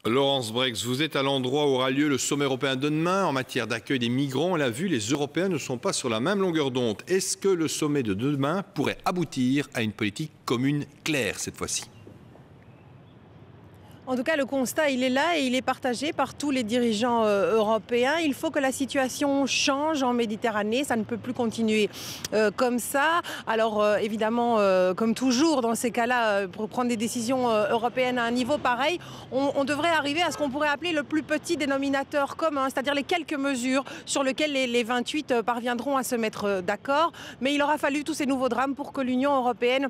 Laurence Brex, vous êtes à l'endroit où aura lieu le sommet européen de demain en matière d'accueil des migrants. On l'a vu, les Européens ne sont pas sur la même longueur d'onde. Est-ce que le sommet de demain pourrait aboutir à une politique commune claire cette fois-ci ? En tout cas, le constat, il est là et il est partagé par tous les dirigeants européens. Il faut que la situation change en Méditerranée. Ça ne peut plus continuer comme ça. Alors, évidemment, comme toujours, dans ces cas-là, pour prendre des décisions européennes à un niveau pareil, on devrait arriver à ce qu'on pourrait appeler le plus petit dénominateur commun, c'est-à-dire les quelques mesures sur lesquelles les 28 parviendront à se mettre d'accord. Mais il aura fallu tous ces nouveaux drames pour que l'Union européenne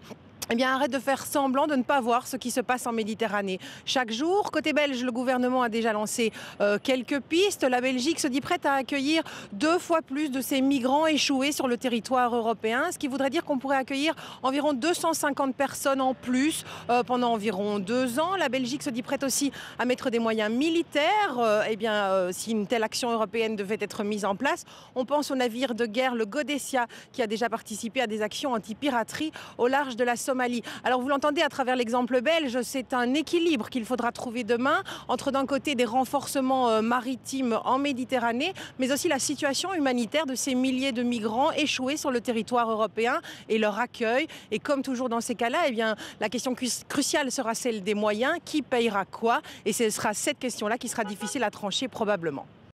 arrête de faire semblant de ne pas voir ce qui se passe en Méditerranée. Chaque jour, côté belge, le gouvernement a déjà lancé quelques pistes. La Belgique se dit prête à accueillir 2 fois plus de ces migrants échoués sur le territoire européen, ce qui voudrait dire qu'on pourrait accueillir environ 250 personnes en plus pendant environ 2 ans. La Belgique se dit prête aussi à mettre des moyens militaires. Si une telle action européenne devait être mise en place, on pense au navire de guerre, le Godesia, qui a déjà participé à des actions anti-piraterie au large de la Somalie. Alors vous l'entendez à travers l'exemple belge, c'est un équilibre qu'il faudra trouver demain entre d'un côté des renforcements maritimes en Méditerranée, mais aussi la situation humanitaire de ces milliers de migrants échoués sur le territoire européen et leur accueil. Et comme toujours dans ces cas-là, la question cruciale sera celle des moyens. Qui payera quoi? Et ce sera cette question-là qui sera difficile à trancher probablement.